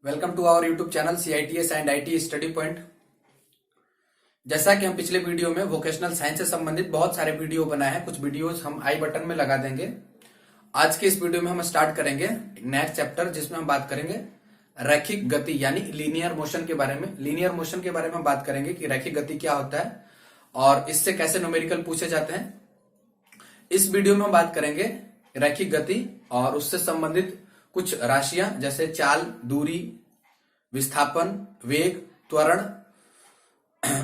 Welcome to our YouTube channel CITS and IT study point. जैसा कि हम पिछले वीडियो में वोकेशनल साइंस से संबंधित बहुत सारे वीडियो बनाए हैं, कुछ वीडियोस हम आई बटन में लगा देंगे। आज के इस वीडियो में हम स्टार्ट करेंगे नेक्स्ट चैप्टर, जिसमें हम बात करेंगे रैखिक गति यानी लीनियर मोशन के बारे में। लीनियर मोशन के बारे में हम बात करेंगे कि रैखिक गति क्या होता है और इससे कैसे न्यूमेरिकल पूछे जाते हैं। इस वीडियो में हम बात करेंगे रैखिक गति और उससे संबंधित कुछ राशियां जैसे चाल, दूरी, विस्थापन, वेग, त्वरण।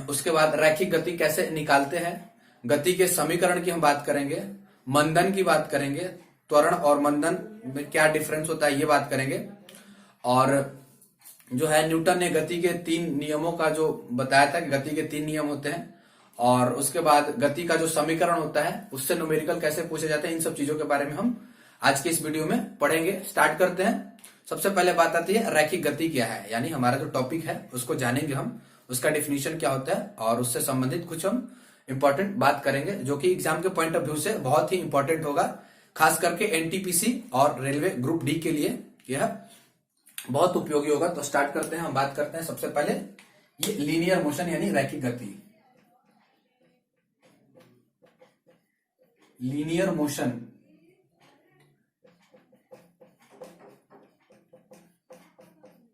उसके बाद रैखिक गति कैसे निकालते हैं, गति के समीकरण की हम बात करेंगे, मंदन की बात करेंगे, त्वरण और मंदन में क्या डिफरेंस होता है ये बात करेंगे। और जो है न्यूटन ने गति के 3 नियमों का जो बताया था कि गति के 3 नियम होते हैं, और उसके बाद गति का जो समीकरण होता है उससे न्यूमेरिकल कैसे पूछे जाते हैं, इन सब चीजों के बारे में हम आज के इस वीडियो में पढ़ेंगे। स्टार्ट करते हैं। सबसे पहले बात आती है रैखिक गति क्या है, यानी हमारा जो टॉपिक है उसको जानेंगे हम, उसका डेफिनेशन क्या होता है और उससे संबंधित कुछ हम इंपॉर्टेंट बात करेंगे जो कि एग्जाम के पॉइंट ऑफ व्यू से बहुत ही इंपॉर्टेंट होगा, खास करके NTPC और रेलवे ग्रुप डी के लिए यह बहुत उपयोगी होगा। तो स्टार्ट करते हैं। हम बात करते हैं सबसे पहले ये लीनियर मोशन यानी रैखिक गति। लीनियर मोशन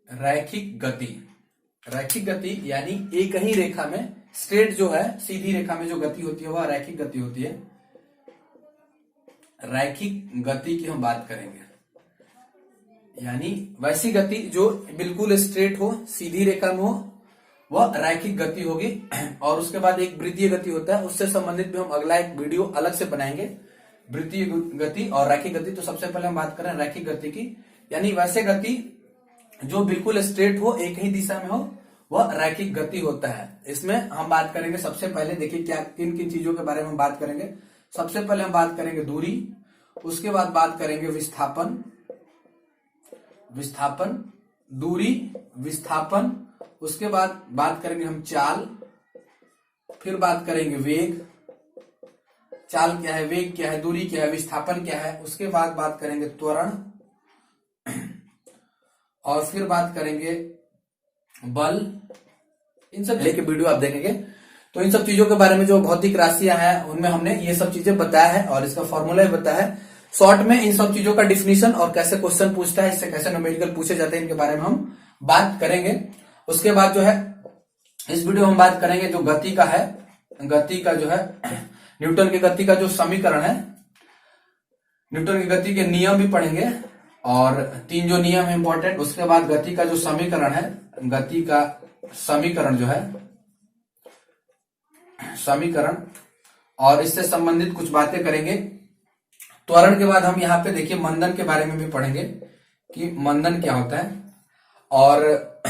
रैखिक गति। रैखिक गति यानी एक ही रेखा में स्ट्रेट जो है सीधी रेखा में जो गति होती है वह रैखिक गति होती है। रैखिक गति की हम बात करेंगे यानी वैसी गति जो बिल्कुल स्ट्रेट हो, सीधी रेखा में हो, वह रैखिक गति होगी। और उसके बाद एक वृत्तीय गति होता है, उससे संबंधित भी हम अगला एक वीडियो अलग से बनाएंगे, वृत्तीय गति और रैखिक गति। तो सबसे पहले हम बात करें रैखिक गति की, यानी वैसे गति जो बिल्कुल स्ट्रेट हो, एक ही दिशा में हो, वह रैखिक गति होता है। इसमें हम बात करेंगे सबसे पहले, देखिए क्या किन किन चीजों के बारे में हम बात करेंगे। सबसे पहले हम बात करेंगे दूरी, उसके बाद बात करेंगे विस्थापन, दूरी, विस्थापन, उसके बाद बात करेंगे हम चाल, फिर बात करेंगे वेग, चाल क्या है, वेग क्या है, दूरी क्या है, विस्थापन क्या है, उसके बाद बात करेंगे त्वरण, और फिर बात करेंगे बल। इन सब लेके वीडियो आप देखेंगे तो इन सब चीजों के बारे में जो भौतिक राशियां हैं उनमें हमने ये सब चीजें बताया है और इसका फॉर्मूला भी बताया है। शॉर्ट में इन सब चीजों का डिफिनीशन और कैसे क्वेश्चन पूछता है, इससे कैसे न्यूमेरिकल पूछे जाते हैं, इनके बारे में हम बात करेंगे। उसके बाद जो है इस वीडियो में हम बात करेंगे जो गति का है, गति का जो है न्यूटन की गति का जो समीकरण है, न्यूटन की गति के नियम भी पढ़ेंगे और 3 जो नियम है इंपॉर्टेंट। उसके बाद गति का जो समीकरण है, गति का समीकरण जो है समीकरण, और इससे संबंधित कुछ बातें करेंगे। त्वरण के बाद हम यहाँ पे देखिए मंदन के बारे में भी पढ़ेंगे कि मंदन क्या होता है, और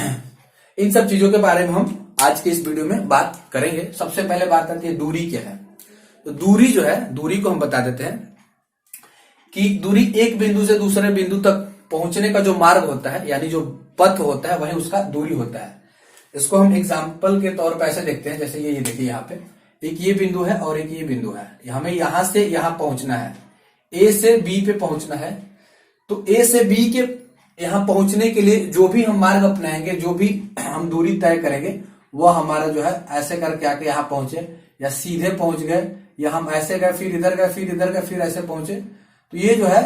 इन सब चीजों के बारे में हम आज के इस वीडियो में बात करेंगे। सबसे पहले बात आती है दूरी क्या है। तो दूरी जो है, दूरी को हम बता देते हैं कि दूरी एक बिंदु से दूसरे बिंदु तक पहुंचने का जो मार्ग होता है यानी जो पथ होता है वही उसका दूरी होता है। इसको हम एग्जाम्पल के तौर पर ऐसे देखते हैं, जैसे ये देखिए यहाँ पे एक ये बिंदु है और एक ये बिंदु है, हमें यहां से यहां पहुंचना है, A से B पे पहुंचना है। तो A से B के यहां पहुंचने के लिए जो भी हम मार्ग अपनाएंगे, जो भी हम दूरी तय करेंगे, वह हमारा जो है ऐसे करके आके यहां पहुंचे, या सीधे पहुंच गए, या हम ऐसे गए फिर इधर गए फिर इधर गए फिर ऐसे पहुंचे। तो ये जो है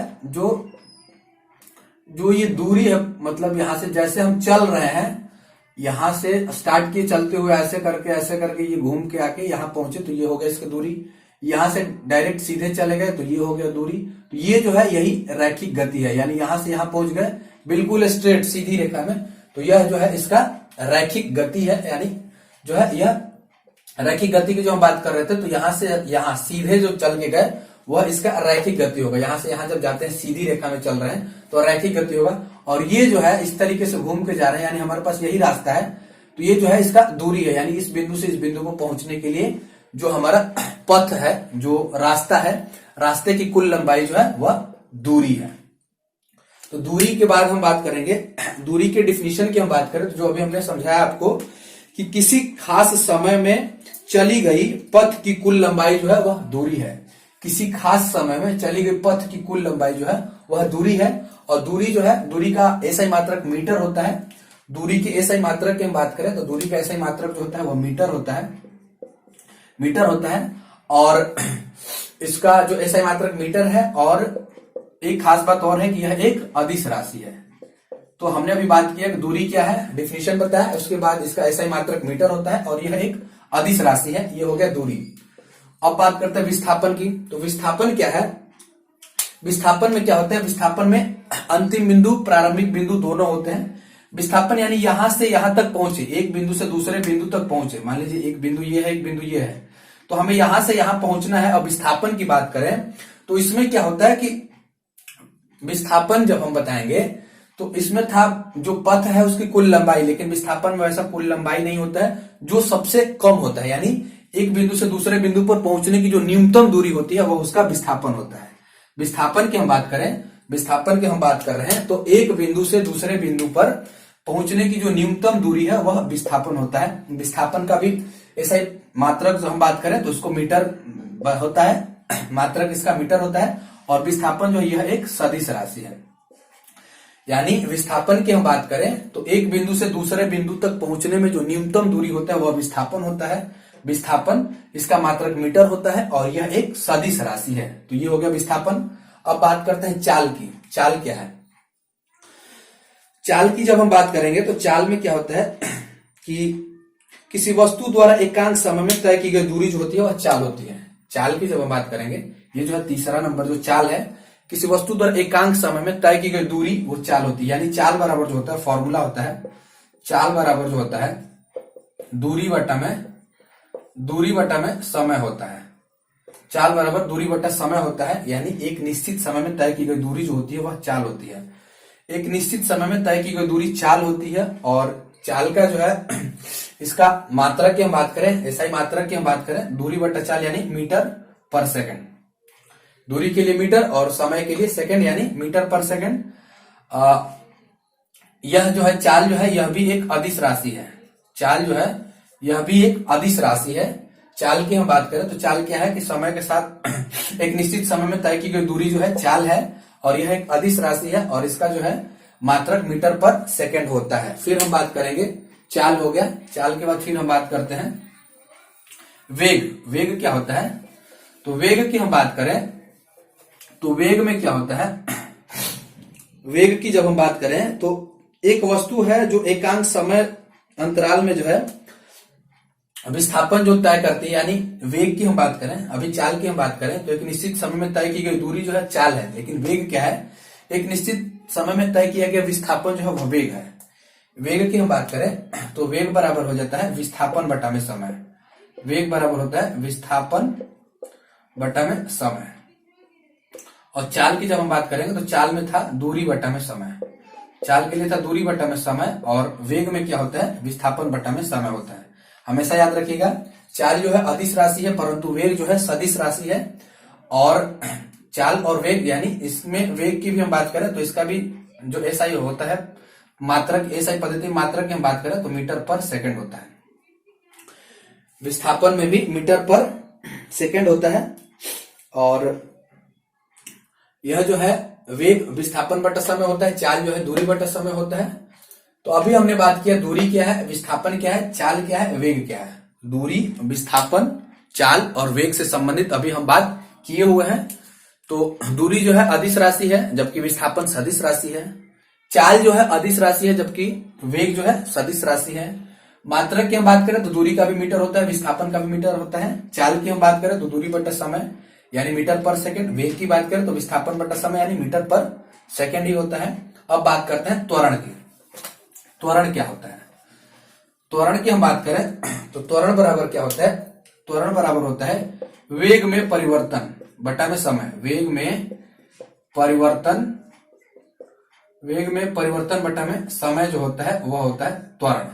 जो ये दूरी है, मतलब यहां से जैसे हम चल रहे हैं, यहां से स्टार्ट किए चलते हुए ऐसे करके ये घूम के आके यहां पहुंचे, तो ये हो गया इसकी दूरी। यहां से डायरेक्ट सीधे चले गए तो ये हो गया दूरी। तो ये जो है यही रैखिक गति है, यानी यहां से यहां पहुंच गए बिल्कुल स्ट्रेट सीधी रेखा में, तो यह जो है इसका रैखिक गति है। यानी जो है यह रैखिक गति की जो हम बात कर रहे थे, तो यहां से यहां सीधे जो चल के गए वह इसका रैखिक गति होगा। यहां से यहां जब जाते हैं सीधी रेखा में चल रहे हैं तो रैखिक गति होगा। और ये जो है इस तरीके से घूम के जा रहे हैं, यानी हमारे पास यही रास्ता है, तो ये जो है इसका दूरी है, यानी इस बिंदु से इस बिंदु को पहुंचने के लिए जो हमारा पथ है, जो रास्ता है, रास्ते की कुल लंबाई जो है वह दूरी है। तो दूरी के बाद हम बात करेंगे दूरी के डिफिनीशन की हम बात करें तो जो अभी हमने समझाया आपको कि किसी खास समय में चली गई पथ की कुल लंबाई जो है वह दूरी है। किसी खास समय में चली गई पथ की कुल लंबाई जो है वह दूरी है। और दूरी जो है, दूरी का ऐसा ही मात्रक मीटर होता है। दूरी के एसआई मात्रक की हम बात करें तो दूरी का एसआई मात्रक जो होता है वो मीटर होता है, मीटर होता है। और इसका जो एसआई मात्रक मीटर है, और एक खास बात और है कि यह एक अदिश राशि है। तो हमने अभी बात किया कि दूरी क्या है, डिफिनेशन बताया, उसके बाद इसका एसआई मात्रक मीटर होता है और यह एक अदिश राशि है। ये हो गया दूरी। अब बात करते हैं विस्थापन की। तो विस्थापन क्या है, विस्थापन में क्या होता है, विस्थापन में अंतिम बिंदु प्रारंभिक बिंदु दोनों होते हैं। विस्थापन यानी यहां से यहां तक पहुंचे, एक बिंदु से दूसरे बिंदु तक पहुंचे। मान लीजिए एक बिंदु ये है, एक बिंदु ये है, तो हमें यहां से यहां पहुंचना है। अब विस्थापन की बात करें तो इसमें क्या होता है कि विस्थापन जब हम बताएंगे तो इसमें था जो पथ है उसकी कुल लंबाई, लेकिन विस्थापन में वैसा कुल लंबाई नहीं होता है, जो सबसे कम होता है, यानी एक बिंदु से दूसरे बिंदु पर पहुंचने की जो न्यूनतम दूरी होती है वो उसका विस्थापन होता है। विस्थापन की हम बात करें, विस्थापन की हम बात कर रहे हैं, तो एक बिंदु से दूसरे बिंदु पर पहुंचने की जो न्यूनतम दूरी है वह विस्थापन होता है। विस्थापन का भी ऐसा ही मात्रक जो हम बात करें तो उसको मीटर होता है, मात्रक इसका मीटर होता है। और विस्थापन जो यह एक सदिश राशि है। यानी विस्थापन की हम बात करें तो एक बिंदु से दूसरे बिंदु तक पहुंचने में जो न्यूनतम दूरी होता है वह विस्थापन होता है। विस्थापन इसका मात्रक मीटर होता है और यह एक सदिश राशि है। तो ये हो गया विस्थापन। अब बात करते हैं चाल की। चाल क्या है, चाल की जब हम बात करेंगे तो चाल में क्या होता है कि किसी वस्तु द्वारा एकांक समय में तय की गई दूरी जो होती है वह चाल होती है। चाल की जब हम बात करेंगे, ये जो है तीसरा नंबर जो चाल है, किसी वस्तु द्वारा एकांक समय में तय की गई दूरी वो चाल होती है। यानी चाल बराबर जो होता है, फॉर्मूला होता है, चाल बराबर जो होता है दूरी बटा में समय होता है। चाल बराबर दूरी बटा समय होता है, यानी एक निश्चित समय में तय की गई दूरी जो होती है वह चाल होती है। एक निश्चित समय में तय की गई दूरी चाल होती है। और चाल का जो है इसका मात्रक की हम बात करें, एसआई मात्रक की हम बात करें, दूरी बटा चाल यानी मीटर पर सेकंड। दूरी के लिए मीटर और समय के लिए सेकंड, यानी मीटर पर सेकंड। यह जो है चाल जो है यह भी एक अदिश राशि है। चाल जो है यह भी एक अदिश राशि है। चाल की हम बात करें तो चाल क्या है कि समय के साथ एक निश्चित समय में तय की गई दूरी जो है चाल है, और यह एक अदिश राशि है और इसका जो है मात्रक मीटर पर सेकंड होता है। फिर हम बात करेंगे, चाल हो गया, चाल के बाद फिर हम बात करते हैं वेग। वेग क्या होता है, तो वेग की हम बात करें तो वेग में क्या होता है, वेग की जब हम बात करें तो एक वस्तु है जो एकांक समय अंतराल में जो है विस्थापन जो तय करती है। यानी वेग की हम बात करें, अभी चाल की हम बात करें तो एक निश्चित समय में तय की गई दूरी जो है चाल है, लेकिन वेग क्या है, एक निश्चित समय में तय किया गया विस्थापन जो है वह वेग है। वेग की हम बात करें तो वेग बराबर हो जाता है विस्थापन बटा में समय। वेग बराबर होता है विस्थापन बटा में समय। और चाल की जब हम बात करेंगे तो चाल में था दूरी बटा में समय। चाल के लिए था दूरी बटा में समय, और वेग में क्या होता है, विस्थापन बटा में समय होता है। हमेशा याद रखिएगा, चाल जो है अदिश राशि है परंतु वेग जो है सदिश राशि है। और चाल और वेग, यानी इसमें वेग की भी हम बात करें तो इसका भी जो एसआई होता है मात्रक, एसआई पद्धति मात्रक की हम बात करें तो मीटर पर सेकंड होता है। विस्थापन में भी मीटर पर सेकंड होता है। और यह जो है वेग विस्थापन बटा समय होता है, चाल जो है दूरी बटा समय होता है। तो अभी हमने बात किया दूरी क्या है, विस्थापन क्या है, चाल क्या है, वेग क्या है। दूरी, विस्थापन, चाल और वेग से संबंधित अभी हम बात किए हुए हैं। तो दूरी जो है अदिश राशि है जबकि विस्थापन सदिश राशि है। चाल जो है अदिश राशि है जबकि वेग जो है सदिश राशि है। मात्रक की हम बात करें तो दूरी का भी मीटर होता है, विस्थापन का भी मीटर होता है। चाल की हम बात करें तो दूरी बटा समय यानी मीटर पर सेकंड। वेग की बात करें तो विस्थापन बटा समय यानी मीटर पर सेकंड ही होता है। अब बात करते हैं त्वरण की। त्वरण क्या होता है, त्वरण की हम बात करें तो त्वरण बराबर क्या होता है, त्वरण बराबर होता है वेग में परिवर्तन बटा में समय। वेग में परिवर्तन बटा में समय जो होता है वह होता है त्वरण।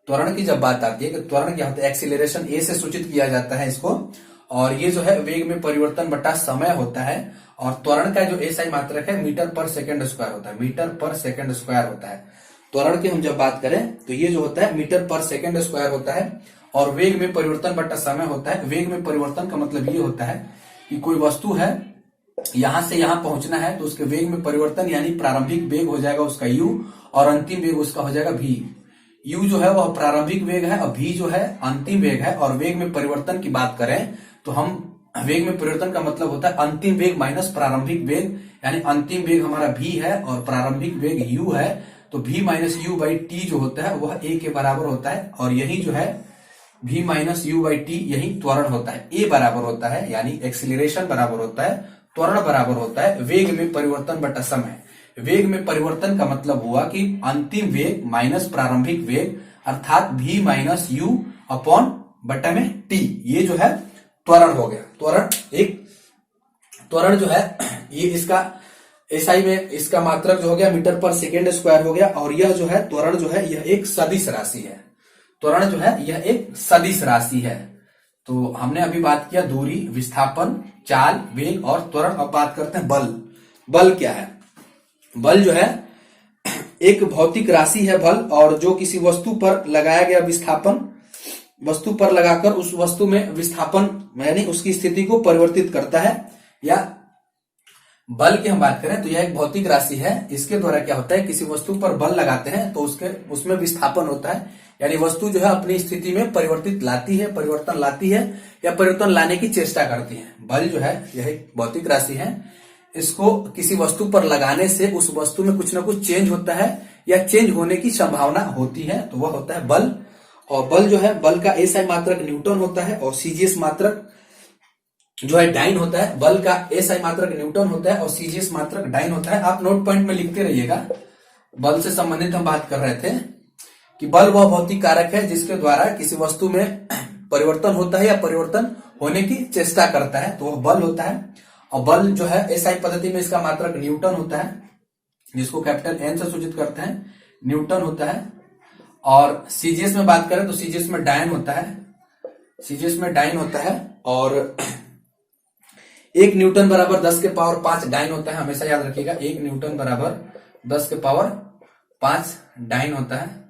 त्वरण की जब बात आती है कि त्वरण क्या होता है, एक्सीलरेशन ए से सूचित किया जाता है इसको, और ये जो है वेग में परिवर्तन बटा समय होता है। और त्वरण का जो एसआई मात्रक है मीटर पर सेकंड स्क्वायर होता है, मीटर पर सेकंड स्क्वायर होता है। त्वरण की हम जब बात करें तो ये जो होता है मीटर पर सेकंड स्क्वायर होता है। और वेग में परिवर्तन बटा समय होता है। वेग में परिवर्तन का मतलब ये होता है कि कोई वस्तु है यहां से यहां पहुंचना है तो उसके वेग में परिवर्तन यानी प्रारंभिक वेग हो जाएगा उसका u और अंतिम वेग उसका हो जाएगा v। u जो है वह प्रारंभिक वेग है और v जो है अंतिम वेग है। और वेग में परिवर्तन की बात करें तो हम वेग में परिवर्तन का मतलब होता है अंतिम वेग माइनस प्रारंभिक वेग, यानी अंतिम वेग हमारा v है और प्रारंभिक वेग u है। तो v minus you by T जो होता है वह a के बराबर होता है और यही जो है v minus you by T यही त्वरण होता है। a बराबर होता है यानी एक्सीलरेशन बराबर होता है, त्वरण बराबर होता है वेग में परिवर्तन बटा समय। वेग में परिवर्तन का मतलब हुआ कि अंतिम वेग माइनस प्रारंभिक वेग अर्थात v माइनस यू अपॉन बटा में t, ये जो है त्वरण हो गया। त्वरण जो है ये इसका एसआई में इसका मात्रक जो हो गया मीटर पर सेकेंड स्क्वायर हो गया। और यह जो है त्वरण जो है यह एक सदिश राशि है। त्वरण जो है यह एक सदिश राशि है। तो हमने अभी बात किया दूरी, विस्थापन, चाल, वेग और त्वरण। अब बात करते हैं बल। बल क्या है? बल जो है एक भौतिक राशि है बल, और जो किसी वस्तु पर लगाया गया विस्थापन, वस्तु पर लगाकर उस वस्तु में विस्थापन यानी उसकी स्थिति को परिवर्तित करता है। या बल की हम बात करें तो यह एक भौतिक राशि है। इसके द्वारा क्या होता है, किसी वस्तु पर बल लगाते हैं तो उसमें विस्थापन होता है, यानी वस्तु जो है अपनी स्थिति में परिवर्तन लाती है या परिवर्तन लाने की चेष्टा करती है। बल जो है यह एक भौतिक राशि है। इसको किसी वस्तु पर लगाने से उस वस्तु में कुछ ना कुछ चेंज होता है या चेंज होने की संभावना होती है, तो वह होता है बल। और बल जो है, बल का एसआई मात्रक न्यूटन होता है और सीजीएस मात्रक जो है डाइन होता है। बल का एसआई मात्रक न्यूटन होता है और सीजीएस मात्रक डाइन होता है। आप नोट पॉइंट में लिखते रहिएगा। बल से संबंधित हम बात कर रहे थे कि बल वह भौतिक कारक है जिसके द्वारा किसी वस्तु में परिवर्तन होता है या परिवर्तन होने की चेष्टा करता है, तो वह बल होता है। और बल जो है एसआई पद्धति में इसका मात्रक न्यूटन होता है, जिसको कैपिटल एन से सूचित करते हैं, न्यूटन होता है। और सीजीएस में बात करें तो सीजीएस में डायन होता है, सीजीएस में डायन होता है। और 1 न्यूटन बराबर 10 के पावर 5 डायन होता है, हमेशा याद रखिएगा। 1 न्यूटन बराबर 10 के पावर 5 डायन होता है।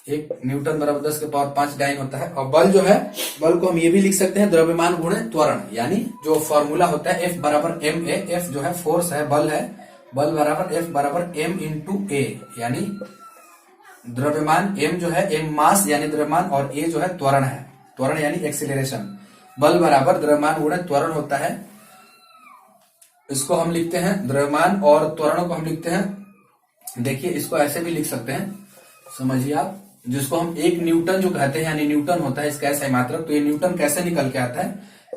1 न्यूटन बराबर 10 के पावर 5 डायन होता है। और बल जो है, बल को हम ये भी लिख सकते हैं द्रव्यमान गुणे त्वरण, यानी जो फॉर्मूला होता है F बराबर ma। F जो है फोर्स है, बल है, बल बराबर F बराबर m इंटू a, यानी द्रव्यमान m जो है m मास यानी द्रव्यमान और a जो है त्वरण है, त्वरण यानी एक्सीलरेशन। बल बराबर द्रव्यमान गुणे त्वरण होता है। इसको हम लिखते हैं द्रव्यमान और त्वरण को हम लिखते हैं, देखिए इसको ऐसे भी लिख सकते हैं, समझिए आप, जिसको हम 1 न्यूटन जो कहते हैं, यानी न्यूटन होता है इसका एसआई मात्रक। तो ये न्यूटन कैसे निकल के आता है,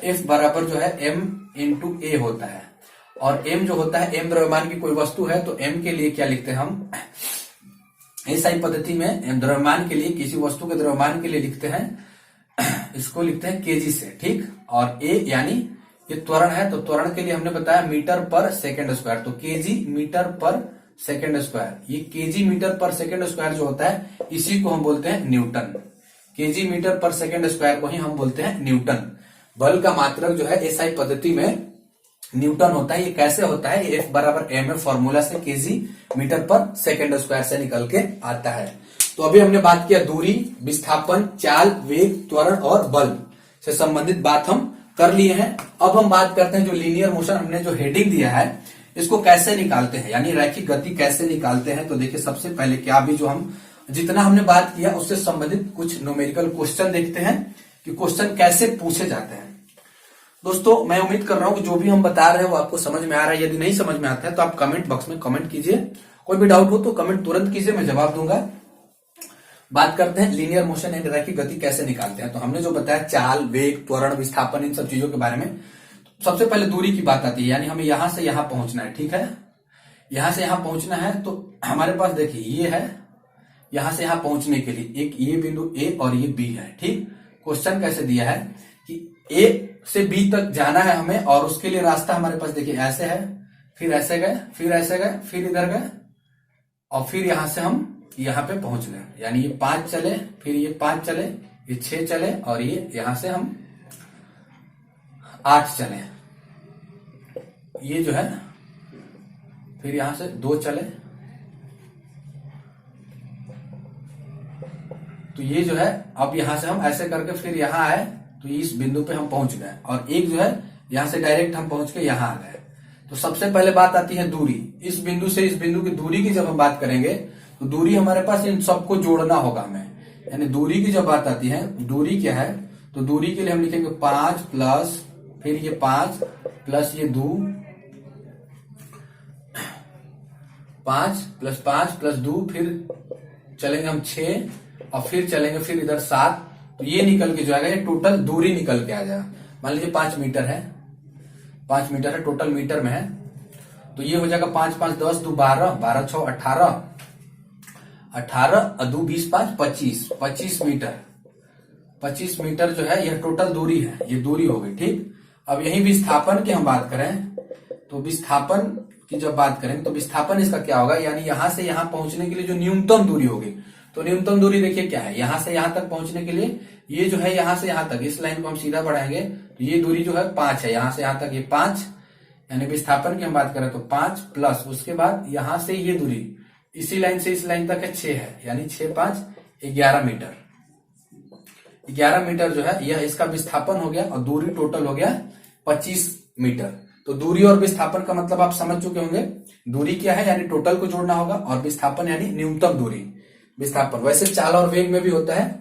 F बराबर जो है m इंटू a होता है। और m जो होता है, m द्रव्यमान की कोई वस्तु है तो m के लिए क्या लिखते हैं हम, एसआई पद्धति में द्रव्यमान के लिए, किसी वस्तु के द्रव्यमान के लिए लिखते हैं, इसको लिखते हैं केजी से, ठीक। और a यानी ये त्वरण है, तो त्वरण के लिए हमने बताया मीटर पर सेकेंड स्क्वायर, तो केजी मीटर पर सेकेंड स्क्वायर। ये केजी मीटर पर सेकेंड स्क्वायर जो होता है इसी को हम बोलते हैं न्यूटन। केजी मीटर पर सेकेंड स्क्वायर को ही हम बोलते हैं न्यूटन। बल का मात्रक जो है एसआई पद्धति में न्यूटन होता है। ये कैसे होता है, ये F बराबर m फॉर्मूला से केजी मीटर पर सेकेंड स्क्वायर से निकल के आता है। तो अभी हमने बात किया दूरी, विस्थापन, चाल, वेग, त्वरण और बल से संबंधित बात हम कर लिए हैं। अब हम बात करते हैं जो लीनियर मोशन हमने जो हेडिंग दिया है इसको कैसे निकालते हैं, यानी रैखिक गति कैसे निकालते हैं। तो देखिए सबसे पहले क्या, अभी जो हम जितना हमने बात किया उससे संबंधित कुछ न्यूमेरिकल क्वेश्चन देखते हैं कि क्वेश्चन कैसे पूछे जाते हैं। दोस्तों मैं उम्मीद कर रहा हूं कि जो भी हम बता रहे हैं वो आपको समझ में आ रहा है। यदि नहीं समझ में आता है तो आप कमेंट बॉक्स में कमेंट कीजिए, कोई भी डाउट हो तो कमेंट तुरंत कीजिए, मैं जवाब दूंगा। बात करते हैं लीनियर मोशन एंड रैखिक गति कैसे निकालते हैं। तो हमने जो बताया चाल, वेग, त्वरण, विस्थापन, इन सब चीजों के बारे में। सबसे पहले दूरी की बात आती है, यानी हमें यहां से यहां पहुंचना है, ठीक है। यहां से यहां पहुंचना है तो हमारे पास देखिए ये है, यहां से यहां पहुंचने के लिए एक ये बिंदु A और ये B है, ठीक। क्वेश्चन कैसे दिया है कि A से B तक जाना है हमें, और उसके लिए रास्ता हमारे पास देखिए ऐसे है, फिर ऐसे गए, फिर ऐसे गए, फिर इधर गए, और फिर यहां से हम यहां पे पहुंच गए। यानी ये 5 चले, फिर ये 5 चले, ये 6 चले, और ये यहां से हम 8 चले, ये जो है, फिर यहां से 2 चले, तो ये जो है, अब यहां से हम ऐसे करके फिर यहां आए तो इस बिंदु पे हम पहुंच गए। और एक जो है यहां से डायरेक्ट हम पहुंच के यहां आ गए। तो सबसे पहले बात आती है दूरी। इस बिंदु से इस बिंदु की दूरी की जब हम बात करेंगे तो दूरी हमारे पास इन सबको जोड़ना होगा हमें, यानी दूरी की जब बात आती है, दूरी क्या है, तो दूरी के लिए हम लिखेंगे 5 प्लस फिर ये 5 प्लस ये 2, 5 प्लस 5 प्लस 2, फिर चलेंगे हम 6 और फिर चलेंगे फिर इधर 7। तो ये निकल के जो आएगा, ये टोटल दूरी निकल के आ जाएगा। मान लीजिए 5 मीटर है, 5 मीटर है, टोटल मीटर में है। तो ये हो जाएगा 5 5 10 2 12, 12 6 18, 18 2 20 5 25, 25 मीटर। 25 मीटर जो है यह टोटल दूरी है, ये दूरी हो गई। ठीक, अब यही विस्थापन की हम बात करें तो विस्थापन की जब बात करें तो विस्थापन इसका क्या होगा, यानी यहां से यहां पहुंचने के लिए जो न्यूनतम दूरी होगी। तो न्यूनतम दूरी देखिए क्या है, यहां से यहां तक पहुंचने के लिए ये जो है यहां से यहां तक, इस लाइन को हम सीधा बढ़ाएंगे तो ये दूरी जो है 5 है, यहां से यहां तक ये 5, यानी विस्थापन की हम बात करें तो 5 प्लस उसके बाद यहां से ये दूरी इसी लाइन से इस लाइन तक है 6 है, यानी 6 5 11 मीटर। 11 मीटर जो है यह इसका विस्थापन हो गया और दूरी टोटल हो गया 25 मीटर। तो दूरी और विस्थापन का मतलब आप समझ चुके होंगे। दूरी क्या है, यानी टोटल को जोड़ना होगा, और विस्थापन यानी न्यूनतम दूरी विस्थापन। वैसे चाल और वेग में भी होता है,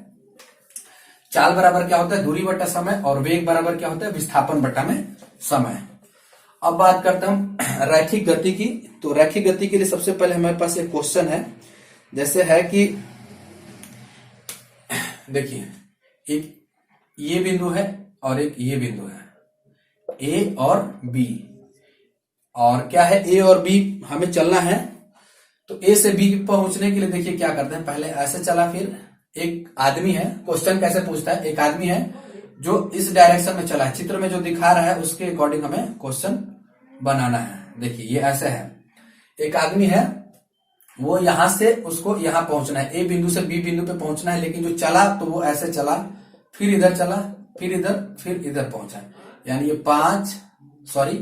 चाल बराबर क्या होता है, दूरी बटा समय, और वेग बराबर क्या होता है, विस्थापन बटा में समय। अब बात करते हैं हम रैखिक गति की। तो रैखिक गति के लिए सबसे पहले हमारे पास एक क्वेश्चन है, जैसे है कि देखिए एक ये बिंदु है और एक ये बिंदु है, ए और बी। और क्या है, ए और बी हमें चलना है। तो ए से बी पहुंचने के लिए देखिए क्या करते हैं, पहले ऐसे चला, फिर एक आदमी है, क्वेश्चन कैसे पूछता है, एक आदमी है जो इस डायरेक्शन में चला है, चित्र में जो दिखा रहा है उसके अकॉर्डिंग हमें क्वेश्चन बनाना है। देखिए ये ऐसे है, एक आदमी है वो यहां से उसको यहां पहुंचना है, ए बिंदु से बी बिंदु पे पहुंचना है, लेकिन जो चला तो वो ऐसे चला, फिर इधर चला, फिर इधर पहुंचा, यानी ये 5 सॉरी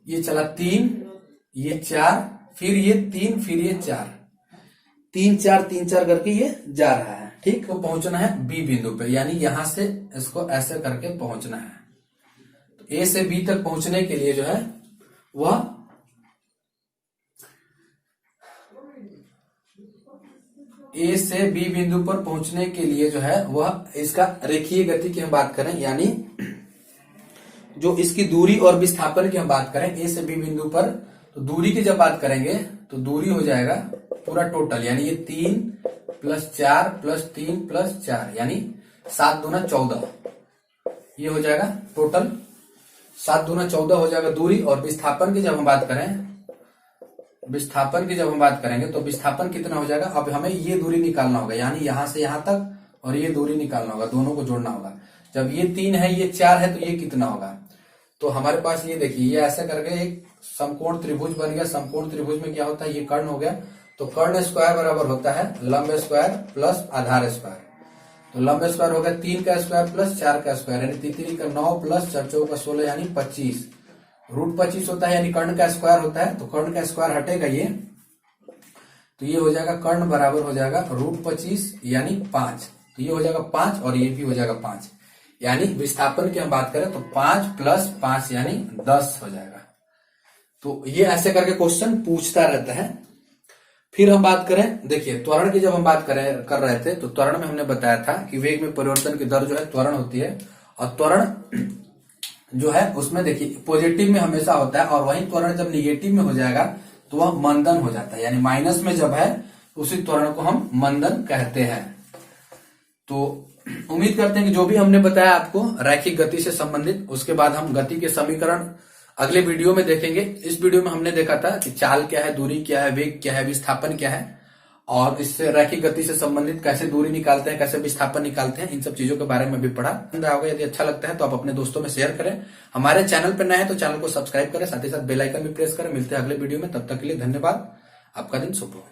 ये चला 3, ये 4, फिर ये 3, फिर ये 4, 3 4 3 4 करके ये जा रहा है। ठीक, तो पहुंचना है बी बिंदु पे, यानी यहां से इसको ऐसे करके पहुंचना है। तो ए से बी तक पहुंचने के लिए जो है वह ए से बी बिंदु पर पहुंचने के लिए जो है वह इसका रेखीय गति की हम बात करें, यानी जो इसकी दूरी और विस्थापन की हम बात करें ए से बी बिंदु पर, तो दूरी की जब बात करेंगे तो दूरी हो जाएगा पूरा टोटल, यानी ये 3 प्लस 4 प्लस 3 प्लस 4, यानी 7 दूना 14, ये हो जाएगा टोटल 7 दूना 14 हो जाएगा दूरी। और विस्थापन की जब हम बात करें, विस्थापन की जब हम बात करेंगे तो विस्थापन कितना हो जाएगा, अब हमें ये दूरी निकालना होगा, यानी यहां से यहां तक और ये दूरी निकालना होगा, दोनों को जोड़ना होगा। जब ये 3 है ये 4 है तो ये कितना होगा, तो हमारे पास ये देखिए ये ऐसे करके एक समकोण त्रिभुज बन गया। समकोण त्रिभुज में क्या होता है, ये कर्ण हो गया, तो कर्ण स्क्वायर बराबर होता है लंब स्क्वायर प्लस आधार स्क्वायर। तो लंब स्क्वायर हो गया 3 का स्क्वायर प्लस 4 का स्क्वायर, यानी 3 का 9 प्लस 4 4 का 16, यानी 25, रूट 25 होता है, यानी कर्ण का स्क्वायर होता है। तो कर्ण का स्क्वायर हटेगा ये, तो ये हो जाएगा कर्ण बराबर हो जाएगा रूट 25 यानी 5। तो ये हो जाएगा 5 और ये भी हो जाएगा 5, यानी विस्थापन की हम बात करें तो 5 प्लस 5 यानी 10 हो जाएगा। तो ये ऐसे करके क्वेश्चन पूछता रहता है। फिर हम बात करें, देखिए त्वरण की जब हम बात कर रहे थे तो त्वरण में हमने बताया था कि वेग में परिवर्तन की दर जो है त्वरण होती है, और त्वरण जो है उसमें देखिए पॉजिटिव में हमेशा होता है, और वही त्वरण जब निगेटिव में हो जाएगा तो वह मंदन हो जाता है, यानी माइनस में जब है उसी त्वरण को हम मंदन कहते हैं। तो उम्मीद करते हैं कि जो भी हमने बताया आपको रैखिक गति से संबंधित, उसके बाद हम गति के समीकरण अगले वीडियो में देखेंगे। इस वीडियो में हमने देखा था कि चाल क्या है, दूरी क्या है, वेग क्या है, विस्थापन क्या है, और इससे रैखिक गति से संबंधित कैसे दूरी निकालते हैं, कैसे विस्थापन निकालते हैं, इन सब चीजों के बारे में भी पढ़ा होगा। यदि अच्छा लगता है तो आप अपने दोस्तों में शेयर करें। हमारे चैनल पर नए हैं तो चैनल को सब्सक्राइब करें, साथ ही साथ बेल आइकन भी प्रेस करें। मिलते हैं अगले वीडियो में, तब तक के लिए धन्यवाद। आपका दिन शुभ हो।